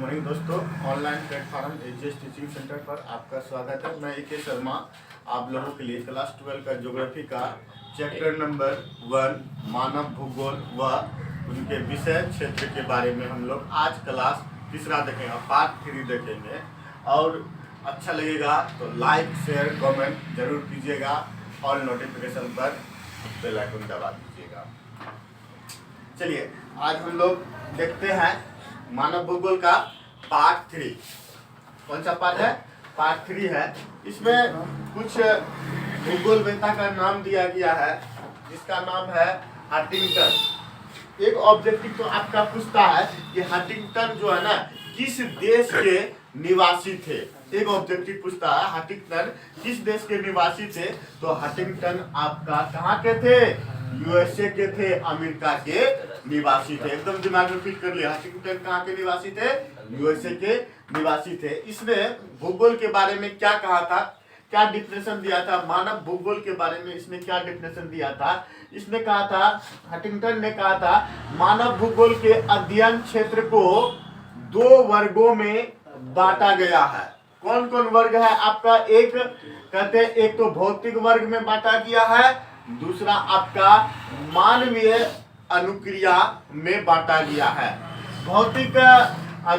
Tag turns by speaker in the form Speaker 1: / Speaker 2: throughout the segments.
Speaker 1: Morning दोस्तों, online platform AGS teaching centre पर आपका स्वागत है। मैं ए.के. शर्मा आप लोगों के लिए क्लास 12 का ज्योग्राफी का चैप्टर नंबर 1 मानव भूगोल व उनके विषय क्षेत्र के बारे में हम लोग आज क्लास तीसरा देखेंगे, पार्ट 3 देखेंगे। और अच्छा लगेगा तो लाइक शेयर कमेंट जरूर कीजिएगा और नोटिफिकेशन पर बेल आइकन दबा दीजिएगा। चलिए आज हम लोग देखते हैं मानव भूगोल का पार्ट 3। कौन सा पार्ट है? पार्ट 3 है। इसमें कुछ भूगोलवेत्ता का नाम दिया गया है जिसका नाम है हंटिंगटन। एक ऑब्जेक्टिव तो आपका पूछता है कि हंटिंगटन जो है ना किस देश के निवासी थे। एक ऑब्जेक्टिव पूछता है हंटिंगटन किस देश के निवासी थे। तो हंटिंगटन आपका कहाँ के थे? यूएसए के थे, अमेरिका के निवासी थे। एकदम दिमाग में फिट कर लिया। हंटिंगटन कहाँ के निवासी थे? यूएसए के निवासी थे। इसने भूगोल के बारे में क्या कहा था, क्या डिफिनेशन दिया था? मानव भूगोल के बारे में इसने क्या डिफिनेशन दिया था? इसने कहा था, हंटिंगटन ने कहा था, मानव भूगोल के अध्ययन क्षेत्र को 2 वर्गों में बांटा गया है। कौन कौन वर्ग है आपका? एक कहते हैं, एक तो भौतिक वर्ग में बांटा गया है, दूसरा आपका मानवीय अनुक्रिया में बांटा गया है। भौतिक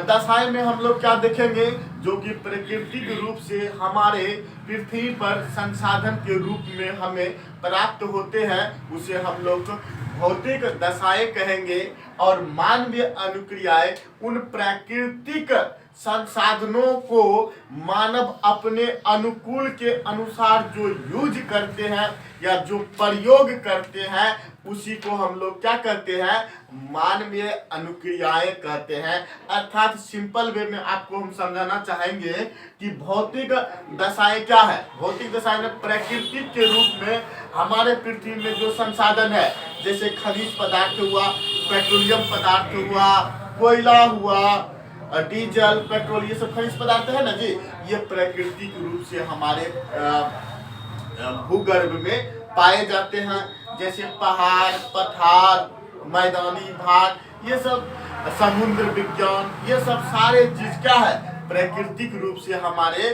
Speaker 1: दशाएं में हम लोग क्या देखेंगे? जो कि प्राकृतिक रूप से हमारे पृथ्वी पर संसाधन के रूप में हमें प्राप्त होते हैं, उसे हम लोग भौतिक दशाएं कहेंगे। और मानवीय अनुक्रियाएं उन प्राकृतिक संसाधनों को मानव अपने अनुकूल के अनुसार जो यूज करते हैं या जो प्रयोग करते हैं उसी को हम लोग क्या कहते हैं? मानवीय अनुक्रियाएं कहते हैं। अर्थात सिंपल वे में आपको हम समझाना चाहेंगे कि भौतिक दशाएं क्या है। भौतिक दशाएं में प्राकृतिक के रूप में हमारे पृथ्वी में जो संसाधन है, जैसे खनिज पदार्थ हुआ, पेट्रोलियम पदार्थ हुआ, कोयला हुआ, डीजल, पेट्रोल, ये सब खनिज पदार्थ है ना जी। ये प्राकृतिक रूप से हमारे भूगर्भ में पाए जाते हैं। जैसे पहाड़, पठार, मैदानी भाग, ये सब समुद्र विज्ञान, ये सब सारे चीज क्या है? प्राकृतिक रूप से हमारे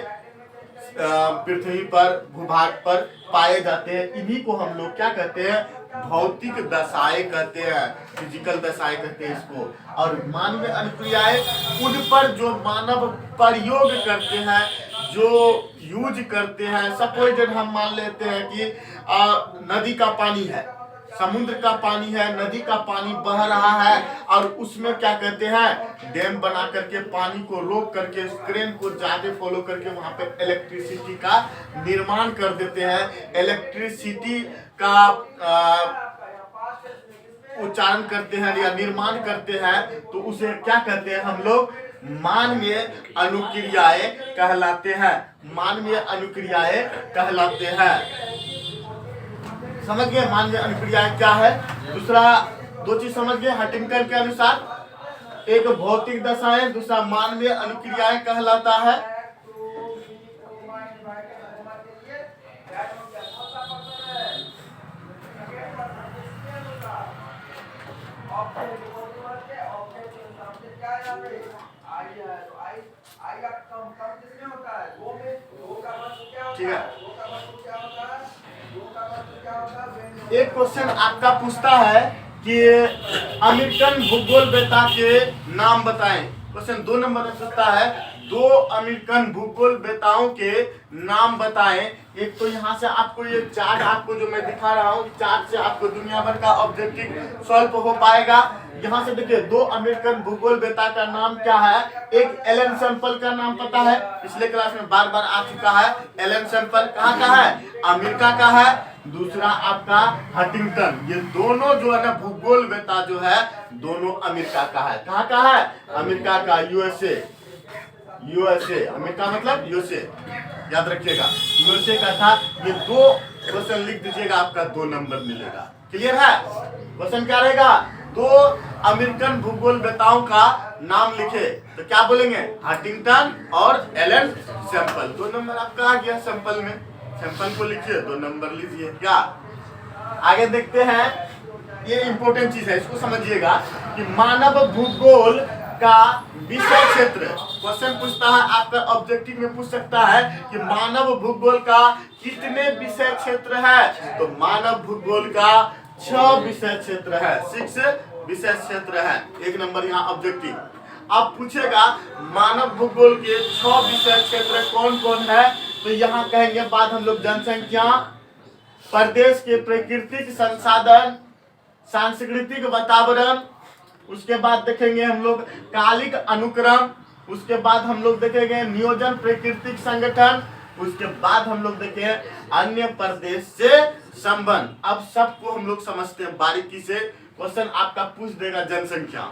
Speaker 1: पृथ्वी पर भूभाग पर पाए जाते हैं। इन्हीं को हम लोग क्या कहते हैं? भौतिक दशाएं कहते हैं, फिजिकल दशाएं कहते हैं इसको। और मानवीय अनुक्रियाएं उन पर जो मानव प्रयोग करते हैं, जो यूज करते हैं। सपोज हम मान लेते हैं कि नदी का पानी है, समुद्र का पानी है, नदी का पानी बह रहा है और उसमें क्या कहते हैं? डैम बना करके पानी को रोक करके क्रेन को ज्यादा फॉलो करके वहां पे इलेक्ट्रिसिटी का निर्माण कर देते हैं। इलेक्ट्रिसिटी का उच्चारण करते हैं या निर्माण करते हैं, तो उसे क्या कहते हैं हम लोग? मानवीय अनुक्रियाएं कहलाते हैं। मानवीय अनुक्रियाएं कहलाते हैं। समझ गए मानवीय अनुक्रियाएं क्या है? दूसरा 2 चीज समझ गए हंटिंगटन के अनुसार, एक भौतिक दशाएं, दूसरा मानवीय अनुक्रियाएं कहलाता है। ठीक है, एक क्वेश्चन आपका पूछता है कि अमेरिकन भूगोलवेत्ता के नाम बताएं। क्वेश्चन 2 नंबर में पूछता है 2 अमेरिकन भूगोलवेत्ताओं के नाम बताएं। एक तो यहाँ से आपको ये चार्ट आपको जो मैं दिखा रहा हूँ, चार्ट से आपको दुनिया भर का ऑब्जेक्टिव सॉल्व हो पाएगा। यहाँ से देखिए 2 अमेरिकन भूगोलवेत्ता का नाम क्या है? एक एलन सैंपल का नाम पता है, पिछले क्लास में बार बार आ चुका है। एलन सैंपल कहाँ का है? अमेरिका का है। दूसरा आपका हंटिंगटन। ये दोनों जो है ना भूगोलवेत्ता जो है दोनों अमेरिका का है। कहाँ का है? अमेरिका का, यूएसए। यूएसए, अमेरिका मतलब यूएसए, याद रखिएगा यूएसए का था। ये 2 क्वेश्चन लिख दीजिएगा, आपका 2 नंबर मिलेगा। क्लियर है? क्वेश्चन क्या रहेगा? 2 अमेरिकन भूगोलवेत्ताओं का नाम लिखे तो क्या बोलेंगे? हंटिंगटन और एलन सैंपल। 2 नंबर आपका आ गया। सैंपल में सैंपल को लिखिए, 2 नंबर लीजिए। क्या आगे देखते हैं, ये इंपॉर्टेंट चीज है, इसको समझिएगा कि मानव भूगोल का विषय क्षेत्र। क्वेश्चन पूछता है आपका ऑब्जेक्टिव में पूछ सकता है कि मानव भूगोल का कितने विषय क्षेत्र है, तो मानव भूगोल का 6 विषय क्षेत्र है, 6 विषय क्षेत्र है। 1 नंबर यहाँ ऑब्जेक्टिव। अब पूछेगा मानव भूगोल के 6 विषय क्षेत्र कौन कौन है, तो यहाँ कहेंगे बाद हम लोग जनसंख्या, प्रदेश के प्राकृतिक संसाधन, सांस्कृतिक वातावरण, उसके बाद देखेंगे हम लोग कालिक अनुक्रम, उसके बाद हम लोग देखेंगे नियोजन प्राकृतिक संगठन, उसके बाद हम लोग देखेंगे अन्य प्रदेश से संबंध। अब सबको हम लोग समझते हैं बारीकी से। क्वेश्चन आपका पूछ देगा जनसंख्या।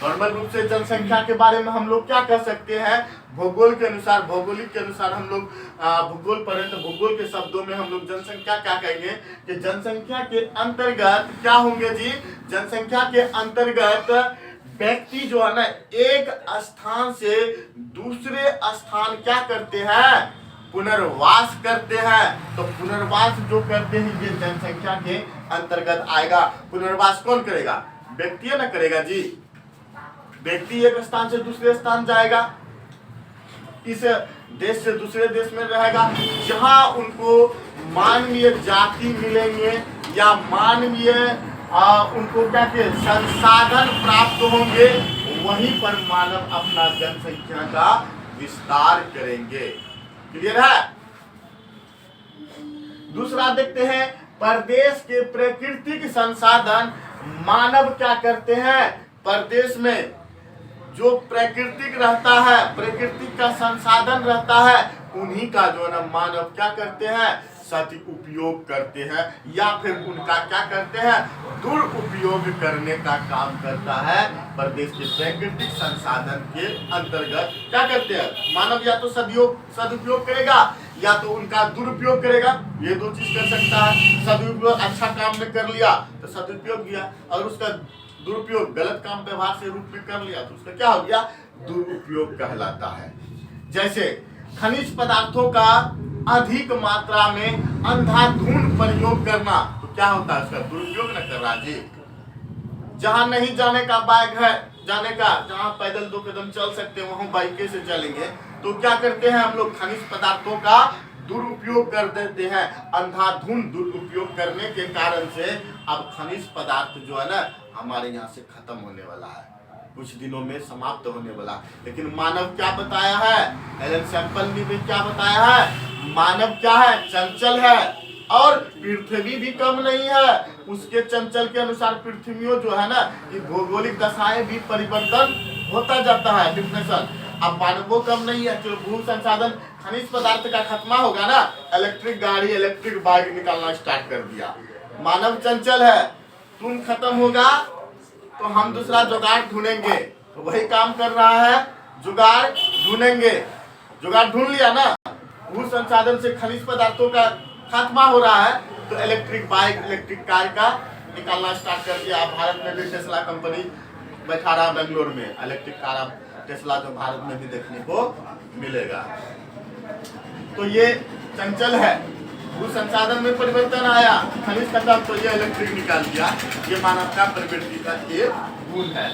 Speaker 1: नॉर्मल रूप से जनसंख्या के बारे में हम लोग क्या कह सकते हैं, भूगोल के अनुसार, भौगोलिक के अनुसार हम लोग भूगोल पढ़े तो भूगोल के शब्दों में हम लोग जनसंख्या क्या कहेंगे कि जनसंख्या के अंतर्गत क्या होंगे जी, जनसंख्या के अंतर्गत व्यक्ति जो है ना एक स्थान से दूसरे स्थान क्या करते हैं, पुनर्वास करते हैं। तो पुनर्वास जो करते हैं ये जनसंख्या के अंतर्गत आएगा। पुनर्वास कौन करेगा, व्यक्ति ना करेगा जी। व्यक्ति एक स्थान से दूसरे स्थान जाएगा, इस देश से दूसरे देश में रहेगा, जहां उनको मानवीय जाति मिलेंगे या मानवीय उनको क्या के संसाधन प्राप्त होंगे, वहीं पर मानव अपना जनसंख्या का विस्तार करेंगे। क्लियर है। दूसरा देखते हैं प्रदेश के प्राकृतिक संसाधन। मानव क्या करते हैं, प्रदेश में जो प्राकृतिक रहता है, प्राकृतिक का संसाधन रहता है, उन्हीं का जो है ना मानव क्या करते हैं, सदुपयोग करते हैं या फिर उनका क्या करते हैं, दुरुपयोग करने का काम करता है। प्रदेश के प्राकृतिक संसाधन के अंतर्गत क्या करते हैं, मानव या तो सदुपयोग करेगा या तो उनका दुरुपयोग करेगा। ये 2 चीज कर सकता है। सदुपयोग अच्छा काम में कर लिया तो सदुपयोग किया, और उसका दुरुपयोग गलत काम व्यवहार से रूप में कर लिया तो उसका क्या हो गया, दुरुपयोग कहलाता है। जैसे खनिज पदार्थों का अधिक मात्रा में अंधाधुंध प्रयोग करना, तो क्या होता है, उसका दुरुपयोग न कर रहा जी। जहां नहीं जाने का बाइक है, जाने का जहां पैदल 2 कदम चल सकते हैं वहां बाइके से चलेंगे, तो क्या करते हैं हम लोग खनिज पदार्थों का दुरुपयोग कर देते हैं। अंधाधुंध दुरुपयोग करने के कारण से अब खनिज पदार्थ जो है ना हमारे यहाँ से खत्म होने वाला है, कुछ दिनों में समाप्त होने वाला। लेकिन मानव क्या बताया है, एलन सैंपल ने क्या बताया है, मानव क्या है, चंचल है और पृथ्वी भी कम नहीं है। उसके चंचल के अनुसार पृथ्वी जो है ना कि भौगोलिक दशाएं भी परिवर्तन होता जाता है, डिफरेंशन। अब मानव कम नहीं है, चलो भू संसाधन खनिज पदार्थ का खत्मा होगा ना, इलेक्ट्रिक गाड़ी इलेक्ट्रिक बाइक निकालना स्टार्ट कर दिया। मानव चंचल है, तुम खत्म होगा तो हम दूसरा जुगाड़ ढूंढेंगे, तो वही काम कर रहा है, जुगाड़ ढूंढेंगे। जुगाड़ ढूंढ लिया ना, भू संसाधन से खनिज पदार्थों का खात्मा हो रहा है तो इलेक्ट्रिक बाइक इलेक्ट्रिक कार का निकालना स्टार्ट कर दिया। भारत में भी टेस्ला कंपनी बैठा रहा बेंगलोर में, इलेक्ट्रिक कार टेस्ला जो भारत में भी देखने को मिलेगा। तो ये चंचल है, भू संसाधन में परिवर्तन आया, खनिज खत्म तो ये इलेक्ट्रिक निकाल दिया। ये मानव का प्रवृत्ति का एक गुण है।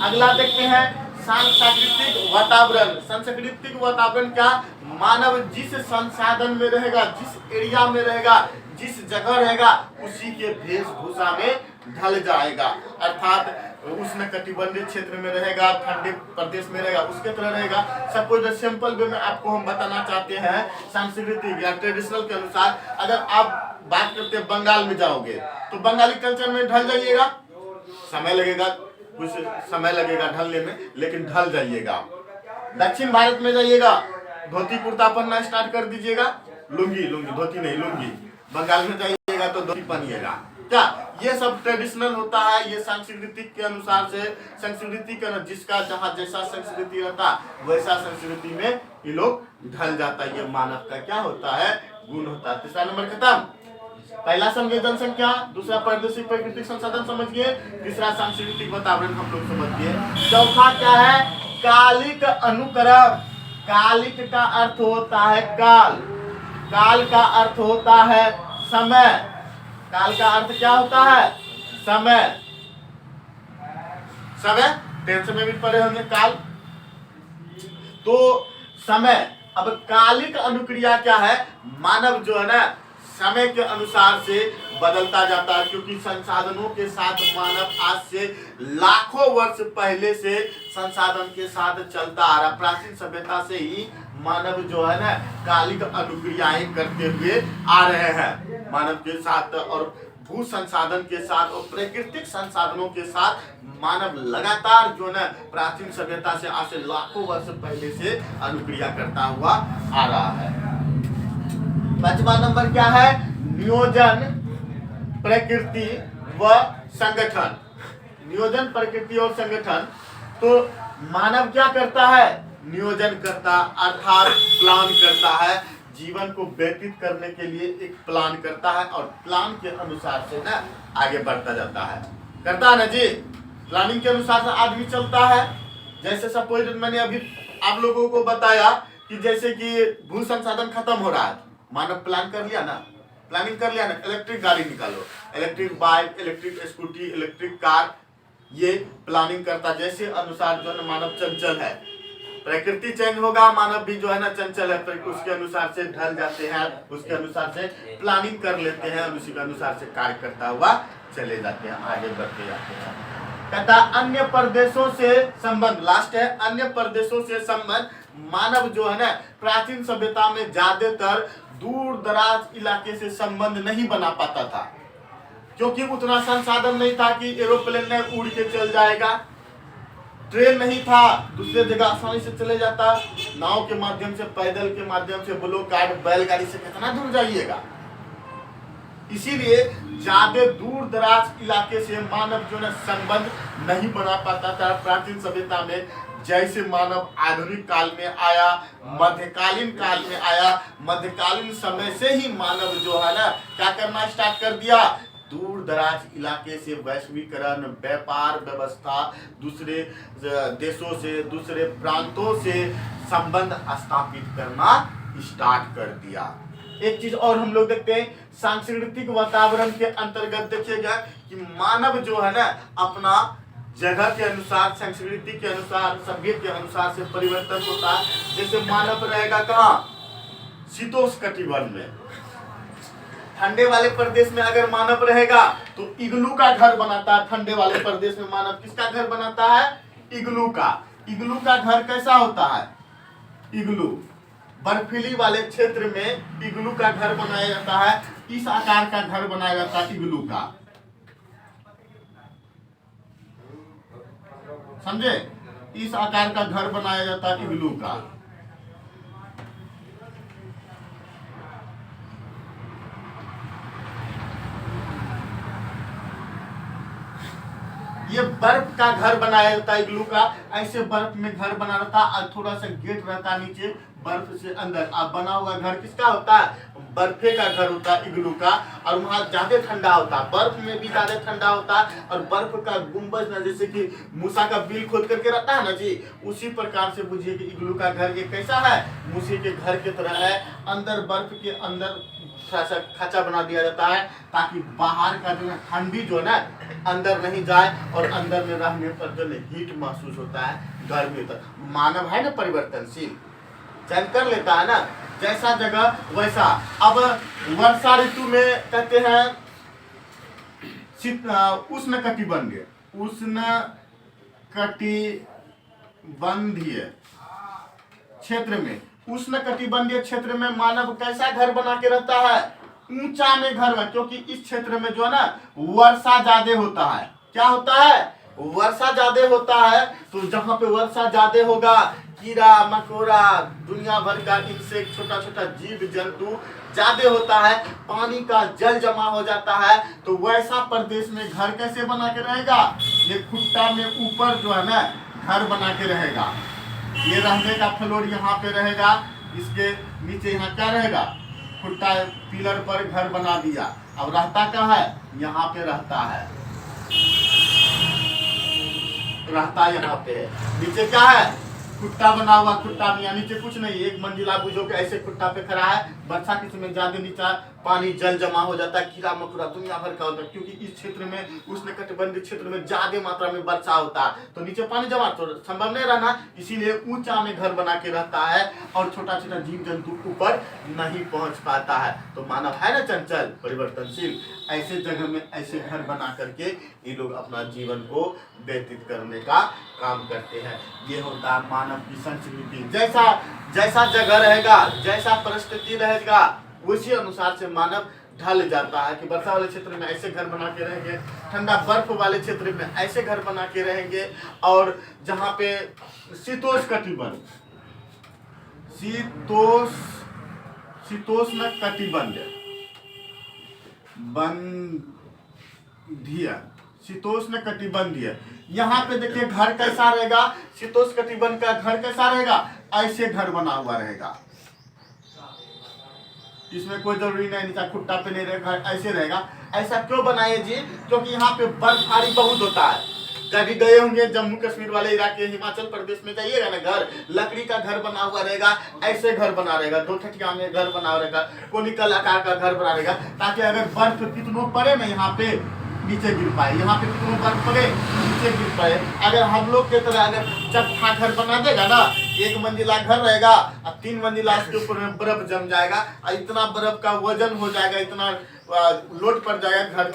Speaker 1: अगला देखते हैं सांस्कृतिक वातावरण। सांस्कृतिक वातावरण क्या, मानव जिस संसाधन में रहेगा, जिस एरिया में रहेगा, जिस जगह रहेगा, उसी के वेशभूषा में ढल जाएगा। अर्थात उष्ण कटिबंधीय क्षेत्र में रहेगा, ठंडे प्रदेश में रहेगा, उसके तरह रहेगा। सपोज सिंपल वे में आपको हम बताना चाहते हैं सांस्कृतिक या ट्रेडिशनल के अनुसार, अगर आप बात करते हैं बंगाल में जाओगे तो बंगाली कल्चर में ढल जाइएगा, समय लगेगा, कुछ समय लगेगा ढलने में, लेकिन ढल जाइएगा। दक्षिण भारत में जाइएगा, धोती कुर्ता पहनना स्टार्ट कर दीजिएगा, लुंगी धोती नहीं लुंगी। बंगाल में जाइएगा तो धोती पहनिएगा। क्या ये सब ट्रेडिशनल होता है, ये सांस्कृतिक के अनुसार से, संस्कृति का जिसका जहाँ जैसा संस्कृति रहता वैसा संस्कृति में ये लोग ढल जाता है। ये मानव का क्या होता है, गुण होता है। तीसरा नंबर खत्म। पहला समझे जनसंख्या, दूसरा प्रादेशिक प्राकृतिक संसाधन समझिए, तीसरा सांस्कृतिक वातावरण हम लोग समझिए। चौथा क्या है, कालिक अनुक्रम। कालिक का अर्थ होता है काल, काल का अर्थ होता है समय। काल का अर्थ क्या होता है, समय। समय टेंथ में भी पढ़े होंगे काल। तो समय, अब कालिक अनुक्रिया क्या है, मानव जो है ना समय के अनुसार से बदलता जाता है, क्योंकि संसाधनों के साथ मानव आज से लाखों वर्ष पहले से संसाधन के साथ चलता आ रहा। प्राचीन सभ्यता से ही मानव जो है ना कालिक अनुक्रियाएं करते हुए आ रहे हैं। मानव के साथ और भू संसाधन के साथ और प्राकृतिक संसाधनों के साथ मानव लगातार जो है प्राचीन सभ्यता से आज से लाखों वर्ष पहले से अनुक्रिया करता हुआ आ रहा है। 5वां नंबर क्या है, नियोजन, प्रकृति व संगठन। नियोजन, प्रकृति और संगठन। तो मानव क्या करता है, नियोजन करता अर्थात प्लान करता है, जीवन को व्यतीत करने के लिए एक प्लान करता है और प्लान के अनुसार से ना आगे बढ़ता जाता है, करता है ना जी। प्लानिंग के अनुसार से आदमी चलता है। जैसे सपोज मैंने अभी आप लोगों को बताया कि जैसे कि भू संसाधन खत्म हो रहा है, मानव प्लान कर लिया ना, प्लानिंग कर लिया ना, इलेक्ट्रिक गाड़ी निकालो, electric bike, electric scooty, electric car, ये प्लानिंग करता। जैसे अनुसार जो है मानव चंचल है, प्रकृति चेंज होगा, मानव भी जो है ना चंचल है, फिर उसके अनुसार से ढल जाते हैं, उसके अनुसार से प्लानिंग कर लेते हैं और उसी के अनुसार से कार्य करता हुआ चले जाते हैं, आगे बढ़ते जाते हैं। कहता अन्य प्रदेशों से संबंध, लास्ट है, अन्य प्रदेशों से संबंध। मानव जो है ना प्राचीन सभ्यता में ज्यादातर दूर दराज इलाके से संबंध नहीं बना पाता था, क्योंकि उतना संसाधन नहीं था कि एरोप्लेन में उड़ के चल जाएगा, ट्रेन नहीं था, दूसरे जगह आसानी से चले जाता, नाव के माध्यम से, पैदल के माध्यम से, ब्लो कार्ड, बैलगाड़ी से कितना दूर जाइएगा। इसीलिए ज्यादा दूर दराज इलाके से मानव जो है संबंध नहीं बना पाता था प्राचीन सभ्यता में। जैसे मानव आधुनिक काल में आया, मध्यकालीन काल में आया, मध्यकालीन समय से ही मानव जो है ना क्या करना स्टार्ट कर दिया, दूर दराज इलाके से वैश्वीकरण, व्यापार व्यवस्था, दूसरे देशों से, दूसरे प्रांतों से संबंध स्थापित करना स्टार्ट कर दिया। एक चीज और हम लोग देखते हैं, सांस्कृतिक वातावरण के अंतर्गत देखिएगा कि मानव जो है ना अपना जगह के अनुसार, संस्कृति के अनुसार, सभ्यता के अनुसार से परिवर्तन होता है। जैसे मानव रहेगा कहाँ, शीतोष्णकटिबंध में, ठंडे वाले प्रदेश में अगर मानव रहेगा तो इग्लू का घर बनाता है। ठंडे वाले प्रदेश में मानव किसका घर बनाता है, इग्लू का। इग्लू का घर कैसा होता है, इग्लू, बर्फीली वाले क्षेत्र में इग्लू का घर बनाया जाता है। इस आकार का घर बनाया जाता है इग्लू का, समझे, इस आकार का घर बनाया जाता है इग्लू का। ये बर्फ का घर बनाया जाता है इग्लू का, ऐसे बर्फ में घर बना रहता है, थोड़ा सा गेट रहता नीचे, बर्फ से अंदर अब बना हुआ घर किसका होता है, बर्फे का घर होता है इग्लू का। और वहाँ ज्यादा ठंडा होता है, बर्फ में भी ज्यादा ठंडा होता है। और बर्फ का गुंबज ना, जैसे कि मूसा का बिल खोद करके रहता है ना जी, उसी प्रकार से बुझिए कि इग्लू का घर ये कैसा है, मूसे के घर की तरह है। अंदर बर्फ के अंदर थोड़ा सा खाचा बना दिया जाता है, ताकि बाहर का जो है ठंडी जो है ना अंदर नहीं जाए, और अंदर में रहने पर जो हीट महसूस होता है, गर्मी होता है। मानव है ना परिवर्तनशील, चेंज कर लेता है ना, जैसा जगह वैसा। अब वर्षा ऋतु में कहते हैं उष्ण कटिबंधीय, उष्ण कटिबंधीय क्षेत्र में, उष्ण कटिबंधीय क्षेत्र में मानव कैसा घर बना के रहता है, ऊंचा में घर में, क्योंकि इस क्षेत्र में जो है ना वर्षा ज्यादा होता है। क्या होता है, वर्षा ज्यादा होता है। तो जहाँ पे वर्षा ज्यादा होगा, कीड़ा मकोड़ा, दुनिया भर का इंसेक्ट, छोटा छोटा जीव जंतु ज्यादा होता है, पानी का जल जमा हो जाता है। तो वैसा प्रदेश में घर कैसे बना के रहेगा, ये खुट्टा में ऊपर जो है ना घर बना के रहेगा। ये रहने का फ्लोर यहाँ पे रहेगा, इसके नीचे यहाँ क्या रहेगा, खुट्टा पिलर पर घर बना दिया। अब रहता कहाँ है, यहाँ पे रहता है, रहता यहाँ पे है। नीचे क्या है, खुट्टा बना हुआ, खुट्टा में नीचे कुछ नहीं, एक मंजिला बुझो के ऐसे खुट्टा पे खड़ा है। वर्षा के समय ज्यादा नीचा पानी जल जमा हो जाता है, कीड़ा मकोड़ा दुनिया भर का होता है, क्योंकि इस क्षेत्र में उष्णकटिबंधीय क्षेत्र में ज्यादा मात्रा में वर्षा होता है, तो नीचे पानी जमा तो संभव नहीं रहना, इसीलिए ऊंचा में घर बना के रहता है और छोटा छोटा जीव जंतु ऊपर नहीं पहुंच पाता है। तो मानव है ना चंचल, परिवर्तनशील, ऐसे जगह में ऐसे घर बना करके ये लोग अपना जीवन को व्यतीत करने का काम करते हैं। ये होता है मानव की संस्कृति। जैसा जैसा जगह रहेगा, जैसा परिस्थिति रहेगा, उसी अनुसार से मानव ढल जाता है कि वर्षा वाले क्षेत्र में ऐसे घर बना के रहेंगे, ठंडा बर्फ वाले क्षेत्र में ऐसे घर बना के रहेंगे, और जहाँ पे शीतोष्ण कटिबंध शीतोष्ण कटिबंधीय, यहाँ पे देखिए घर कैसा रहेगा, शीतोष्ण कटिबंध का घर कैसा रहेगा, ऐसे घर बना हुआ रहेगा, इसमें कोई जरूरी नहीं नीचा खुट्टा पे नहीं रहेगा, ऐसे रहेगा। ऐसा क्यों बनाए जी? क्योंकि यहाँ पे बर्फबारी बहुत होता है। कभी गए होंगे जम्मू कश्मीर वाले इलाके, हिमाचल प्रदेश में जाइएगा ना, घर लकड़ी का घर बना हुआ रहेगा, ऐसे घर बना रहेगा, 2 ठटिया में घर बना रहेगा, कोनिकल आकार का घर बना रहेगा, ताकि अगर बर्फ कितनों पड़े ना यहाँ पे नीचे गिर पाए, यहाँ पे कितनों बर्फ पड़े नीचे गिर पाए। अगर हम लोग के तरह अगर चट्टा घर बना देगा ना, 1 मंजिला घर रहेगा और 3 मंजिला उसके ऊपर में बर्फ जम जाएगा, और इतना बर्फ का वजन हो जाएगा, इतना लोड पड़ जाएगा, घर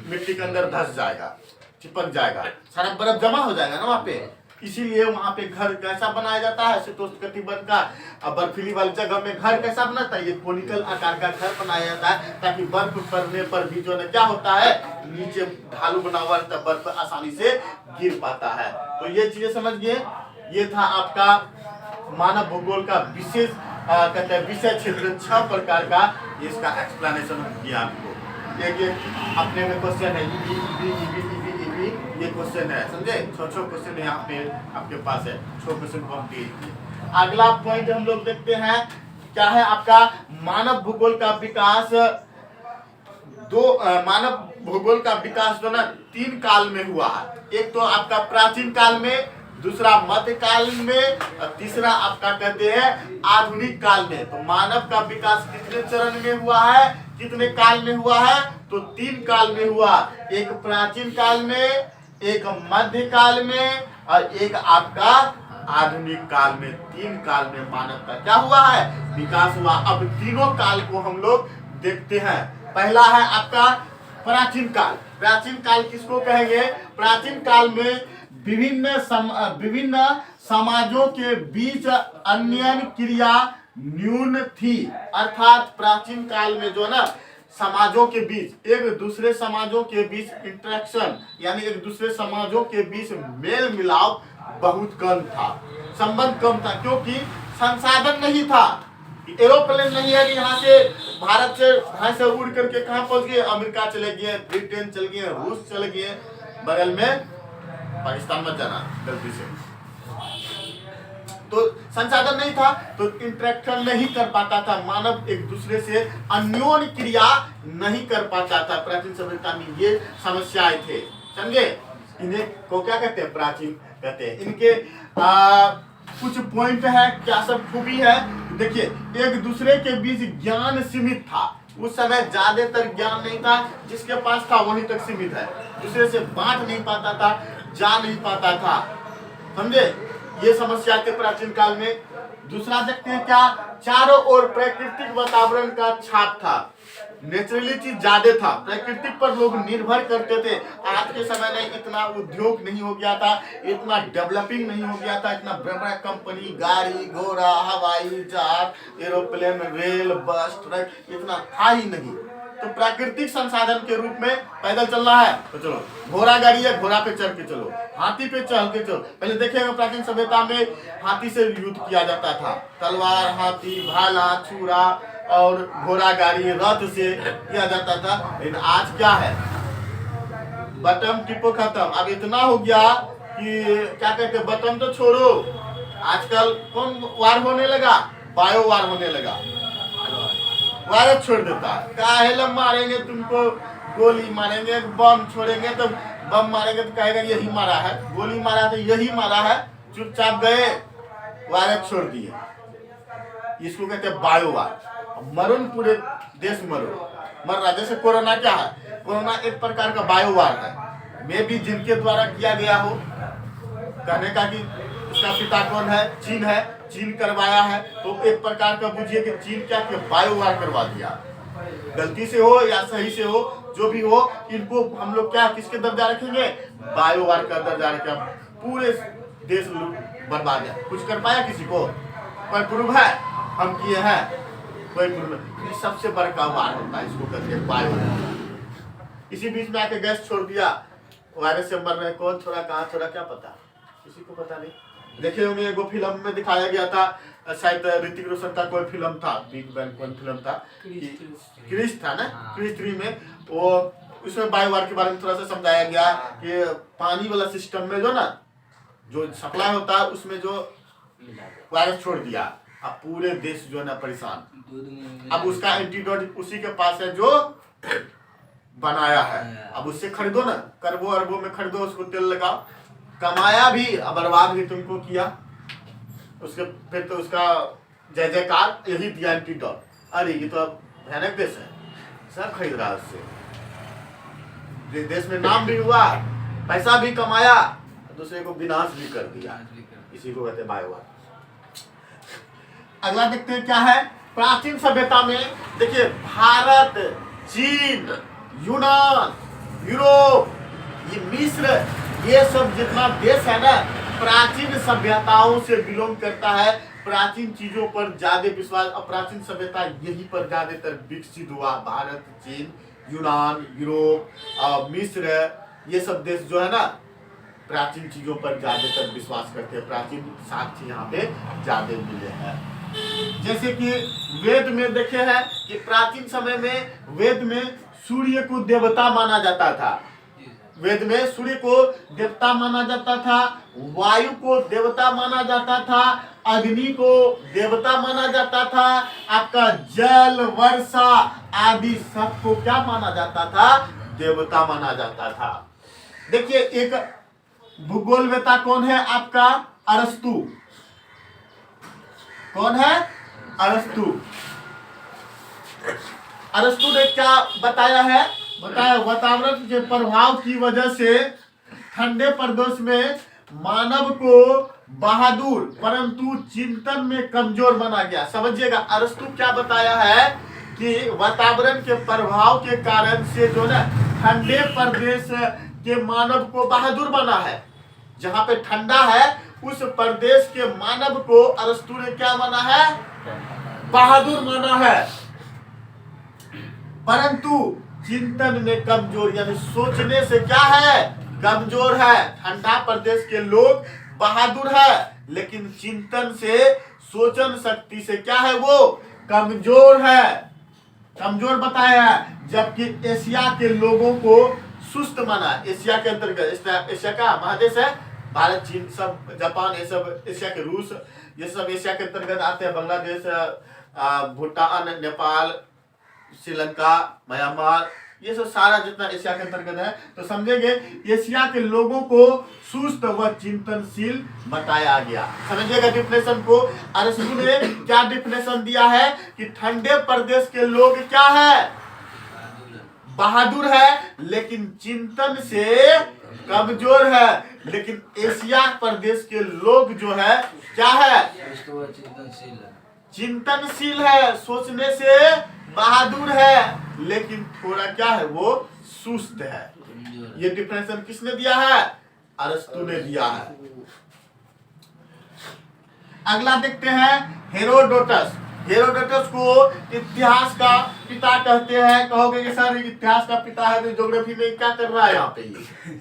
Speaker 1: मिट्टी के अंदर धस जाएगा, चिपक जाएगा, सारा बर्फ जमा हो जाएगा ना वहाँ पे। इसीलिए वहाँ पे घर कैसा बनाया जाता है, शीतोष्ण कटिबंध का। अब बर्फीली वाली जगह में घर कैसा बनता है, ये कोनिकल आकार का घर बनाया जाता है, ताकि बर्फ पड़ने पर भी जो है क्या होता है, नीचे ढालू बना हुआ रहता है, बर्फ आसानी से गिर पाता है। तो ये चीजें समझ गए। ये था आपका मानव भूगोल का विशेष कहते हैं विषय क्षेत्र, 6 प्रकार का इसका एक्सप्लेनेशन किया आपको। एक अपने में क्वेश्चन है, ये क्वेश्चन है, समझे, 6 क्वेश्चन यहाँ पे आपके पास है, 6 क्वेश्चन कंप्लीट। अगला पॉइंट हम लोग देखते हैं, क्या है आपका मानव भूगोल का विकास। मानव भूगोल का विकास जो ना 3 काल में हुआ है। एक तो आपका प्राचीन काल में, दूसरा मध्यकाल में, और तीसरा आपका कहते हैं आधुनिक काल में। तो मानव का विकास कितने चरण में हुआ है, कितने काल में हुआ है? तो 3 काल में हुआ, एक प्राचीन काल में, एक मध्यकाल में, और एक आपका आधुनिक काल में। 3 काल में मानव का क्या हुआ है, विकास हुआ। अब तीनों काल को हम लोग देखते हैं। पहला है आपका प्राचीन काल। प्राचीन काल किसको कहेंगे? प्राचीन काल में विभिन्न समाजों के बीच अन्यन क्रिया न्यून थी। अर्थात प्राचीन काल में जो ना समाजों के बीच, एक दूसरे समाजों के बीच इंटरेक्शन, यानी एक दूसरे समाजों के बीच मेल मिलाप बहुत कम था, संबंध कम था, क्योंकि संसाधन नहीं था। एरोप्लेन नहीं है कि यहाँ से भारत से उड़ करके कहाँ पहुंच गए, अमेरिका चले गए, ब्रिटेन चले गए, रूस चले गए, बगल में पाकिस्तान मत जाना गलती से। तो संसाधन नहीं था, तो इंटरेक्शन नहीं कर पाता था, मानव एक दूसरे से अन्योन्य क्रिया नहीं कर पाता था। प्राचीन सभ्यता में ये समस्याएं थे, समझे। इन्हें को क्या कहते हैं, प्राचीन कहते हैं। इनके कुछ पॉइंट है, क्या सब खूबी है, देखिए। एक दूसरे के बीच ज्ञान सीमित था। उस समय ज्यादातर ज्ञान नहीं था, जिसके पास था वहीं तक सीमित है, दूसरे से बांट नहीं पाता था, जा नहीं पाता था, समझे। ये समस्या थी प्राचीन काल में। दूसरा देखते हैं क्या, चारों ओर प्राकृतिक वातावरण का छाप था, नेचुरलिटी ज्यादा था, प्राकृतिक पर लोग निर्भर करते थे। आज के समय में इतना उद्योग नहीं हो गया था, इतना डेवलपिंग नहीं हो गया था, इतना बड़ा बड़ा कंपनी, गाड़ी घोड़ा, हवाई जहाज, एरोप्लेन, रेल, बस, ट्रक इतना था ही नहीं। तो प्राकृतिक संसाधन के रूप में पैदल चलना है तो चलो, घोड़ा गाड़ी है, घोड़ा पे चढ़ के चलो, हाथी पे चढ़ के चलो। पहले देखिएगा प्राचीन सभ्यता में हाथी से युद्ध किया जाता था, तलवार, हाथी, भाला, छुरा और घोड़ा गाड़ी, रथ से किया जाता था। लेकिन आज क्या है, बटन टिपो खत्म। अब इतना हो गया कि क्या कहते हैं, बटन तो छोड़ो, आजकल कौन वार होने लगा, बायो वार होने लगा, वायरस छोड़ देता है। काहे मारेंगे तुमको, गोली मारेंगे, बम छोड़ेंगे तो बम मारेंगे तो कहेगा यही मारा है, गोली मारा तो यही मारा है, चुपचाप गए वायरस छोड़ दिए। इसको कहते हैं बायो वार। मरून पूरे देश मर रहा। जैसे कोरोना क्या है, कोरोना एक प्रकार का बायोवार है, मे भी जिनके द्वारा किया गया हो। कहने का कि उसका पिता कौन है, चीन है, चीन करवाया है, तो एक प्रकार का बुझिए कि चीन क्या किया, बायोवार करवा दिया। गलती से हो या सही से हो, जो भी हो, इनको हम लोग क्या किसके दर्जा रखेंगे, बायोवार का दर्जा रखेंगे। पूरे देश बर्बाद है, कुछ कर पाया किसी को, कोई प्रूफ है हम किए हैं, कोई प्रूफ नहीं। ये सबसे बड़का वार होता है, इसको कहते हैं बायोवार। इसी बीच में आके गैस छोड़ दिया, वायरस से मर रहे, कौन छोड़ा, कहाँ छोड़ा, क्या पता, किसी को पता नहीं। देखे होंगे एगो फिल्म में दिखाया गया था, शायद ऋतिक रोशन का कोई फिल्म था, बिग बैंग कौन फिल्म था, क्रिश था ना, क्रिश 3 में वो, उसमें बायोवार के बारे में थोड़ा सा समझाया गया कि पानी वाला सिस्टम में जो ना, जो सप्लाई होता है उसमें जो वायरस छोड़ दिया, अब पूरे देश जो है ना परेशान। अब उसका एंटीडोट उसी के पास है जो बनाया है, अब उससे खरीदो ना, करबो अरबों में खरीदो, उसको तेल लगाओ, कमाया भी अब बर्बाद भी तुमको किया। उसके फिर तो उसका जय जयकार यही दिया एंटीडोट। अरे ये तो अब भयानक देश है, सब खरीद रहा है उससे, देश में नाम भी हुआ, पैसा भी कमाया, दूसरे को विनाश भी कर दिया। इसी को कहते हैं बायोवार। अगला देखते हैं क्या है, प्राचीन सभ्यता में देखिए भारत, चीन, यूनान, यूरोप, ये मिस्र, ये सब जितना देश है ना, प्राचीन सभ्यताओं से बिलोंग करता है। प्राचीन चीजों पर ज्यादा विश्वास, और प्राचीन सभ्यता यही पर ज्यादातर विकसित हुआ। भारत, चीन, यूनान, यूरोप, मिस्र, ये सब देश जो है ना प्राचीन चीजों पर ज्यादातर विश्वास करते हैं। प्राचीन साक्ष्य यहाँ पे ज्यादा मिले हैं। जैसे कि वेद में देखे हैं कि प्राचीन समय में वेद में सूर्य को देवता माना जाता था। वेद में सूर्य को देवता माना जाता था, वायु को देवता माना जाता था, अग्नि को देवता माना जाता था, आपका जल, वर्षा आदि सबको क्या माना जाता था, देवता माना जाता था। देखिए एक भूगोलवेता कौन है आपका, अरस्तु। कौन है, अरस्तु। अरस्तु ने क्या बताया है, बताया वातावरण के प्रभाव की वजह से ठंडे प्रदेश में मानव को बहादुर परंतु चिंतन में कमजोर बना गया। समझिएगा अरस्तु क्या बताया है कि वातावरण के प्रभाव के कारण से जो ना ठंडे प्रदेश के मानव को बहादुर बना है। जहां पे ठंडा है उस प्रदेश के मानव को अरस्तु ने क्या माना है, बहादुर माना है, परंतु चिंतन में कमजोर, यानी सोचने से क्या है, कमजोर है। ठंडा प्रदेश के लोग बहादुर है, लेकिन चिंतन से, सोचन शक्ति से क्या है, वो कमजोर है, कमजोर बताया है। जबकि एशिया के लोगों को सुस्त माना। एशिया के अंतर्गत, एशिया का महादेश है, भारत, चीन, सब, जापान, ये सब एशिया के, रूस, ये सब एशिया के अंतर्गत आते हैं। बांग्लादेश, भूटान, नेपाल, श्रीलंका, म्यांमार, ये सब सारा जितना एशिया के अंतर्गत है। तो समझेंगे एशिया के लोगों को सुस्त व चिंतनशील बताया गया। समझिएगा डिफिनेशन को। अरस्तु ने क्या डिफिनेशन दिया है कि ठंडे प्रदेश के लोग क्या है, बहादुर है, लेकिन चिंतन से कमजोर है। लेकिन एशिया प्रदेश के लोग जो है क्या है, चिंतनशील है, सोचने से बहादुर है, लेकिन थोड़ा क्या है, वो सुस्त है। ये डिफिनेशन किसने दिया है, अरस्तु ने दिया है। अगला देखते हैं हेरोडोटस। हेरोडोटस को इतिहास का पिता कहते हैं। कहोगे कि सर इतिहास का पिता है तो ज्योग्राफी में क्या कर रहा है यहाँ पे, ये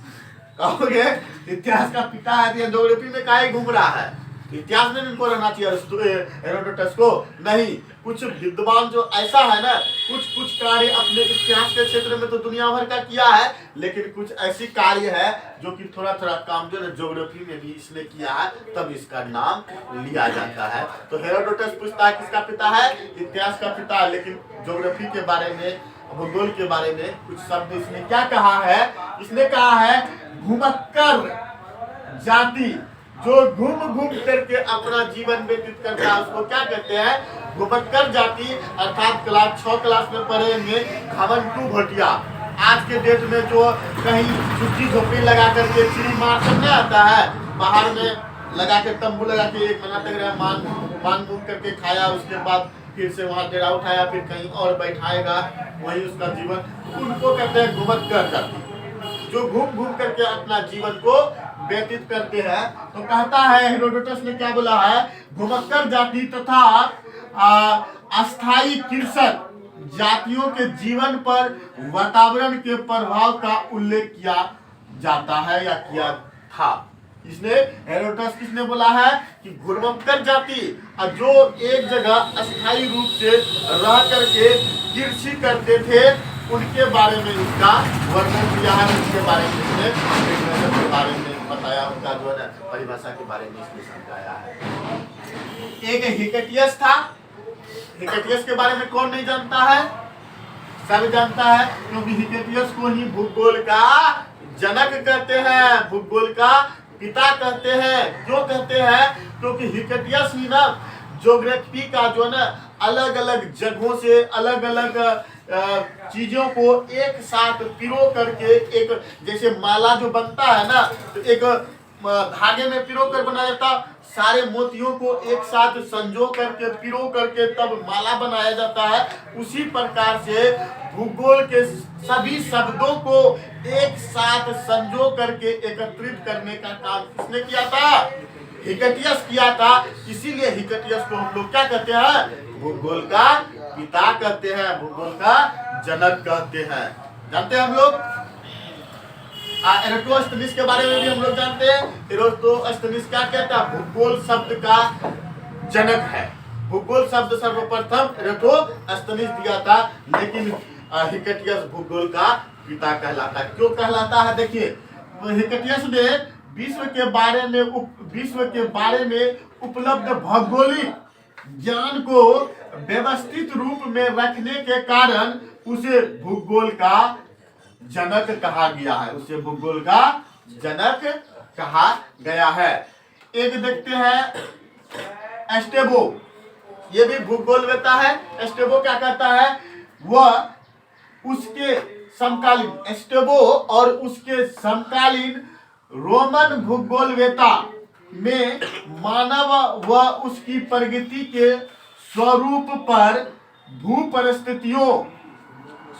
Speaker 1: कहोगे इतिहास का पिता है तो ज्योग्राफी में काहे घूम रहा है। इतिहास में इनको रहना चाहिए हेरोडोटस को, नहीं। कुछ विद्वान जो ऐसा है ना, कुछ कार्य अपने इतिहास के क्षेत्र में तो दुनिया भर का किया है, लेकिन कुछ ऐसी कार्य है जो कि थोड़ा थोड़ा काम जो है ज्योग्राफी में भी इसने किया है, तब इसका नाम लिया जाता है। तो हेरोडोटस पूछता है किसका पिता है, इतिहास का पिता है, लेकिन ज्योग्राफी के बारे में, भूगोल के बारे में कुछ शब्द इसने क्या कहा है, इसने कहा है घुमक्कर जाति जो घूम घूम करके अपना जीवन व्यतीत करता है उसको क्या कहते हैं? घुमक्कर जाति, अर्थात क्लास 6 क्लास में पढ़ेंगे घमंडू घोटिया। आज के डेट में जो कहीं झुग्गी झोपड़ी लगा करके चिड़ी मार सब नहीं आता है, बाहर में लगा के तंबू लगा के 1 महीना तक रहा, मांग घूम करके खाया, उसके बाद फिर से वहां डेरा उठाया, फिर कहीं और बैठाएगा, वही उसका जीवन, उनको कहते हैं घुमक्कर जाति, जो घूम घूम करके अपना जीवन को व्यतीत करते हैं। तो कहता है हेरोडोटस ने क्या बोला है? घुमक्कर जाति तथा अस्थायी कृषक जातियों के जीवन पर वातावरण के प्रभाव का उल्लेख किया जाता है या किया था। इसने हेरोडोटस किसने बोला है कि घुमक्कर जाति जो एक जगह अस्थायी रूप से रह करके कृषि करते थे, उनके बारे में इसका वर्णन किया है, उनके बारे में इसने के बारे में बताया, उनका जो है परिभाषा के बारे में इसने समझाया है। एक हिकेटियस था, हिकेटियस के बारे में कौन नहीं जानता है? सब जानता है, क्योंकि हिकेटियस को ही भूगोल का जनक कहते हैं, भूगोल का पिता कहते हैं। क्यों कहते हैं? क्योंकि हिकेटियस ही ना ज्योग्राफी का जो है ना अलग अलग जगहों से अलग अलग चीजों को एक साथ पिरो करके, एक जैसे माला जो बनता है ना, तो एक धागे में पिरो कर बनाया जाता, सारे मोतियों को एक साथ संजो करके पिरो करके तब माला बनाया जाता है। उसी प्रकार से भूगोल के सभी शब्दों को एक साथ संजो करके एकत्रित करने का काम किसने किया था? हिकेटियस किया था। इसीलिए हिकेटियस को हम लोग क्या कहते हैं? भूगोल का पिता कहते हैं, भूगोल का जनक कहते हैं। जानते हैं हम लोग? एराटोस्थेनीस के बारे में भी हम लोग जानते हैं। एराटोस्थेनीस क्या कहता है? भूगोल शब्द का जनक है। भूगोल शब्द सर्वप्रथम एराटोस्थेनीस दिया था, लेकिन हिकेटियस भूगोल का पिता कहलाता है। क्यों कहलाता है? देखिए, हिकेटियस ने विश्व के बारे में उपलब्ध भौगोलिक ज्ञान को व्यवस्थित रूप में रखने के कारण उसे भूगोल का जनक कहा गया है, उसे भूगोल का जनक कहा गया है। एक देखते हैं एस्टेबो, ये भी भूगोल वेता है। एस्टेबो क्या कहता है? वह उसके समकालीन, एस्टेबो और उसके समकालीन रोमन भूगोलवेता में मानव व उसकी प्रगति के स्वरूप पर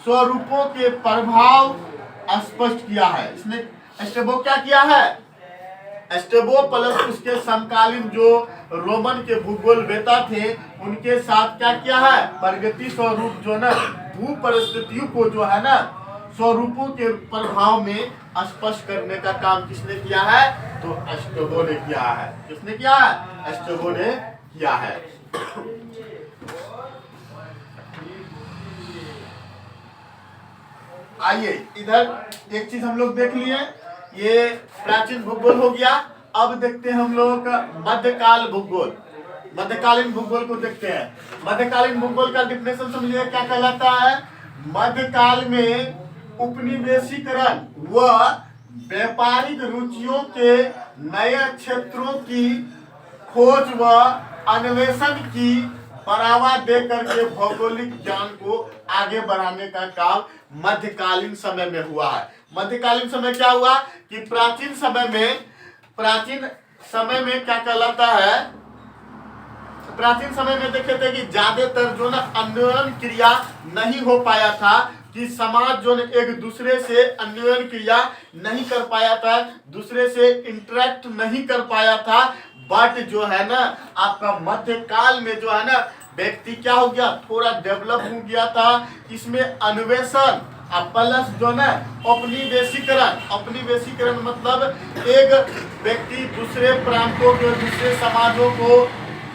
Speaker 1: स्वरूपों के प्रभाव स्पष्ट किया है। इसने एस्टेबो क्या किया है? एस्टेबो प्लस उसके समकालीन जो रोमन के भूगोलवेता थे, उनके साथ क्या किया है? प्रगति स्वरूप जो ना भू परिस्थितियों को जो है ना स्वरूपों के प्रभाव में स्पष्ट करने का काम किसने किया है? तो एस्टेबो ने किया है। किसने किया है? एस्टेबो ने किया है। आइए इधर एक चीज हम लोग देख लिए, ये प्राचीन भूगोल हो गया। अब देखते हैं हम लोग मध्यकाल भूगोल, मध्यकालीन भूगोल को देखते हैं। मध्यकालीन भूगोल का डिफिनेशन समझिए क्या कहलाता है? मध्यकाल में उपनिवेशीकरण व व्यापारिक रुचियों के नए क्षेत्रों की खोज व अन्वेषण की बढ़ावा दे करके भौगोलिक ज्ञान को आगे बढ़ाने का काम मध्यकालीन समय में हुआ है। मध्यकालीन समय क्या हुआ कि प्राचीन समय में क्या कहलाता है? प्राचीन समय में देखे थे कि ज्यादातर जो ना अन्योन्य क्रिया नहीं हो पाया था, कि समाज जो एक दूसरे से अन्योन्य क्रिया नहीं कर पाया था, दूसरे से इंटरेक्ट नहीं कर पाया था। बट जो है ना आपका मध्यकाल में जो है ना व्यक्ति क्या हो गया? थोड़ा डेवलप हो गया था। इसमें अन्वेषण प्लस जो ना औपनिवेशीकरण मतलब एक व्यक्ति दूसरे प्रांतों के, दूसरे समाजों को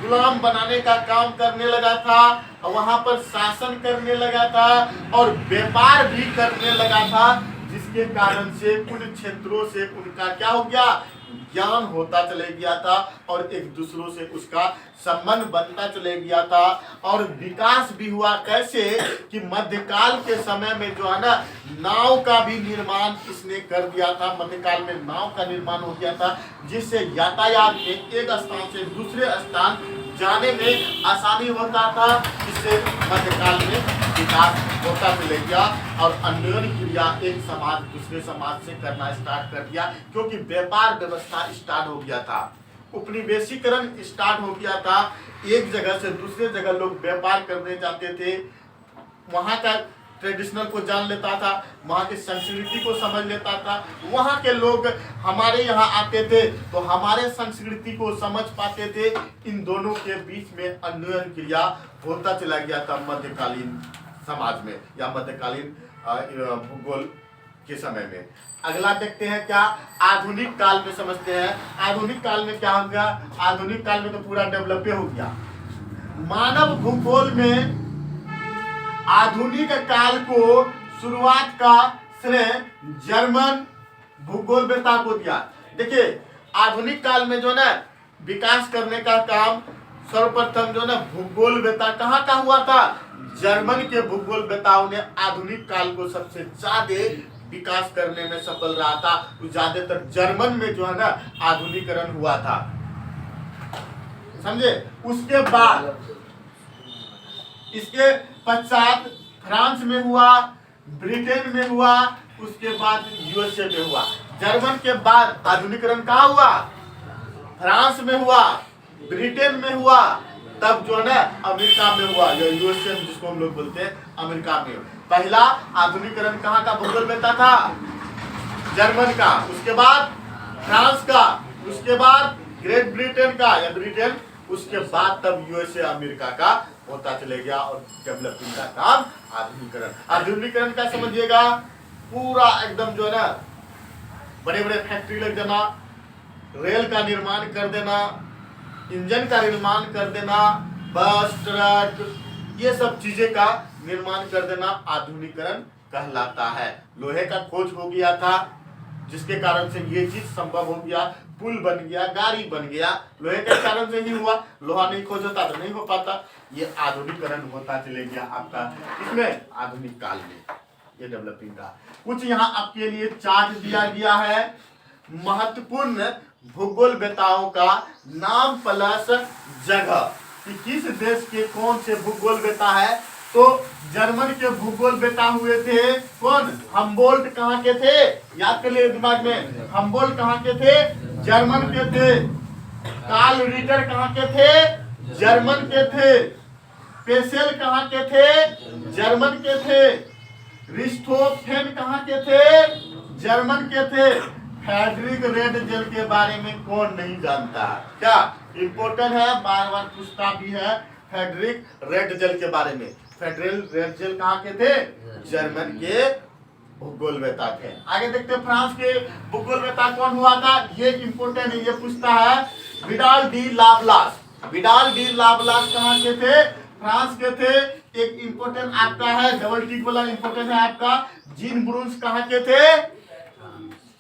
Speaker 1: गुलाम बनाने का काम करने लगा था, वहां पर शासन करने लगा था और व्यापार भी करने लगा था, जिसके कारण से उन क्षेत्रों से उनका क्या हो गया? ज्ञान होता चले गया था और एक दूसरों से उसका संबंध बनता चले गया था और विकास भी हुआ। कैसे कि मध्यकाल के समय में जो है ना नाव का भी निर्माण इसने कर दिया था। मध्यकाल में नाव का निर्माण हो गया था जिससे यातायात में एक स्थान से दूसरे स्थान जाने में आसानी होता था। इससे मध्यकाल में विकास होता चले गया और अन्योन्य क्रिया एक समाज दूसरे समाज से करना स्टार्ट कर दिया, क्योंकि व्यापार व्यवस्था स्टार्ट हो गया था, उपनिवेशीकरण स्टार्ट हो गया था। एक जगह से दूसरे जगह लोग व्यापार करने जाते थे, वहां का ट्रेडिशनल को जान लेता था, वहाँ की संस्कृति को समझ लेता था। वहाँ के लोग हमारे यहाँ आते थे तो हमारे संस्कृति को समझ पाते थे। इन दोनों के बीच में अन्योन्य क्रिया होता चला गया था मध्यकालीन समाज में या मध्यकालीन भूगोल के समय में। अगला देखते हैं क्या आधुनिक काल में समझते हैं। आधुनिक काल में क्या हो गया? आधुनिक काल में तो पूरा डेवलप हो गया। मानव भूगोल में आधुनिक काल को शुरुआत का श्रेय जर्मन भूगोलवेता को दिया। देखिए आधुनिक काल में जो ना विकास करने का काम सर्वप्रथम जो ना भूगोलवेता कहाँ का हुआ था? जर्मन के भूगोलवेताओं ने आधुनिक काल को सबसे ज्यादा विकास करने में सफल रहा था। तो ज्यादातर जर्मन में जो है ना आधुनिकरण हुआ था, समझे। उसके बाद इसके पश्चात फ्रांस में हुआ, ब्रिटेन में हुआ, उसके बाद यूएसए में हुआ। जर्मन के बाद आधुनिकरण कहाँ हुआ? फ्रांस में हुआ, ब्रिटेन में हुआ, तब जो है ना अमेरिका में हुआ, या यूएसए जिसको हम लोग बोलते हैं अमेरिका में। पहला आधुनिकरण कहाँ का भूगोलवेता था? जर्मन का, उसके बाद फ्रांस का, उसके बाद ग्रेट ब्रिटेन का या ब्रिटेन, उसके बाद तब यूएसए अमेरिका का होता चले गया और डेवलपिंग का काम आधुनिकरण। आधुनिकरण का समझिएगा पूरा एकदम जो है ना बड़े बड़े फैक्ट्री लग जाना, रेल का निर्माण कर देना, इंजन का निर्माण कर देना, बस ट्रक ये सब चीजें का निर्माण कर देना आधुनिकरण कहलाता है। लोहे का खोज हो गया था जिसके कारण से ये चीज संभव हो गया, पुल बन गया, गाड़ी बन गया, लोहे के कारण से ही हुआ। लोहा नहीं खोज होता तो नहीं हो पाता। ये आधुनिकरण होता चले गया आपका इसमें आधुनिक काल में, ये डेवलपिंग का। कुछ यहाँ आपके लिए चार्ट दिया गया है महत्वपूर्ण भूगोलवेताओं का नाम प्लस जगह कि किस देश के कौन से भूगोलवेता है। तो जर्मन के भूगोलवेता हुए थे कौन? हम्बोल्ट कहाँ के थे? याद कर लिए दिमाग में, हम्बोल्ट कहाँ के थे? जर्मन के थे। कार्ल रिटर कहाँ के थे? जर्मन के थे। पेसेल कहाँ के थे? जर्मन के थे। रिस्टोफेन कहाँ के थे? जर्मन के थे। फ्रेडरिक रेडजेल के बारे में कौन नहीं जानता? क्या इम्पोर्टेंट है, बार बार पूछता भी है फ्रेडरिक रेडजेल के बारे में। फ्रेडरिक रेडजेल कहाँ के थे? जर्मन के भूगोलवेता थे। आगे देखते हैं फ्रांस के भूगोलवेता कौन हुआ था? ये इम्पोर्टेंट है, ये पूछता है Vidal de Laplace. Vidal de Laplace कहाँ के थे? फ्रांस के थे। एक इम्पोर्टेंट आपका है, डबल टिक वाला इम्पोर्टेंट है आपका, जीन ब्रून्स कहाँ के थे?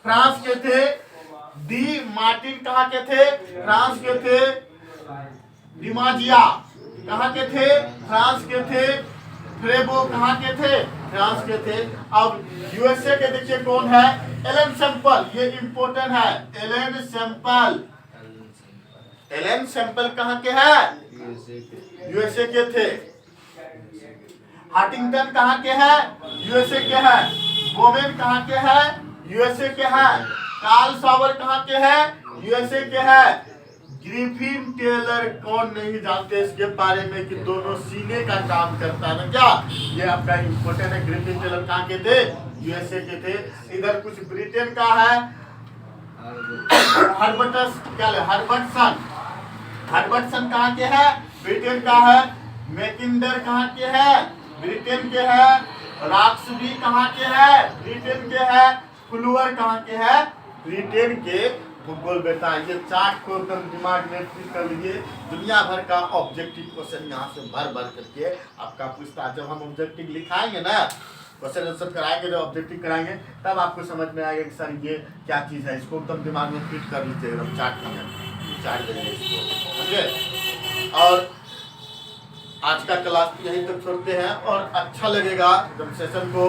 Speaker 1: फ्रांस के थे। डी मार्टिन कहाँ के थे? फ्रांस के थे। डिमाजिया कहाँ के थे? फ्रांस के थे। फ्रेबो कहाँ के थे? फ्रांस के थे। अब यूएसए के देखिए कौन है? एलन सैंपल, ये इम्पोर्टेंट है। एलन सैंपल, एलन सैंपल कहाँ के है? यूएसए के थे। हार्टिंगटन कहाँ के है? यूएसए के है। बोवेन कहाँ के है? यूएसए के है। कार्ल सावर कहाँ के है? यूएसए के है। ग्रिफिन टेलर कौन नहीं जानते इसके बारे में कि दोनों सीने का काम करता है ना क्या? ये आपका इम्पोर्टेंट है। ग्रिफिन टेलर कहाँ के थे? यूएसए के थे। इधर कुछ ब्रिटेन का है, हर्बर्टसन। हर्बर्टसन कहाँ के है? ब्रिटेन का है। मैकिंडर कहाँ के है? ब्रिटेन के है। रॉक्सबी कहाँ के है? ब्रिटेन के है। फ्लूअर कहाँ के है? ब्रिटेन के भूगोलवेता। ये चार्ट को एकदम दिमाग में फिट कर लीजिए। दुनिया भर का ऑब्जेक्टिव क्वेश्चन यहाँ से भर भर करके आपका पूछता है। जब हम ऑब्जेक्टिव लिखाएंगे ना क्वेश्चन आंसर कराएंगे, जब ऑब्जेक्टिव कराएंगे तब आपको समझ में आएगा कि सर ये क्या चीज़ है। इसको एकदम दिमाग में फिट कर लीजिए, एकदम चाट देंगे इसको, समझे। और आज का क्लास यहीं तक छोड़ते हैं, और अच्छा लगेगा जब सेशन को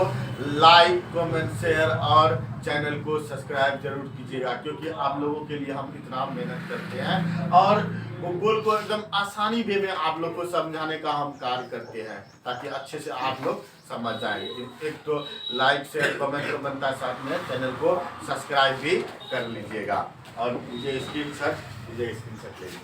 Speaker 1: लाइक कमेंट शेयर और चैनल को सब्सक्राइब जरूर कीजिएगा, क्योंकि आप लोगों के लिए हम इतना मेहनत करते हैं और भूगोल को एकदम आसानी वे में आप लोग को समझाने का हम कार्य करते हैं, ताकि अच्छे से आप लोग समझ जाएंगे। एक तो लाइक शेयर कमेंट तो बनता है, साथ में चैनल को सब्सक्राइब भी कर लीजिएगा। और मुझे स्क्रीनशॉट ले लीजिए।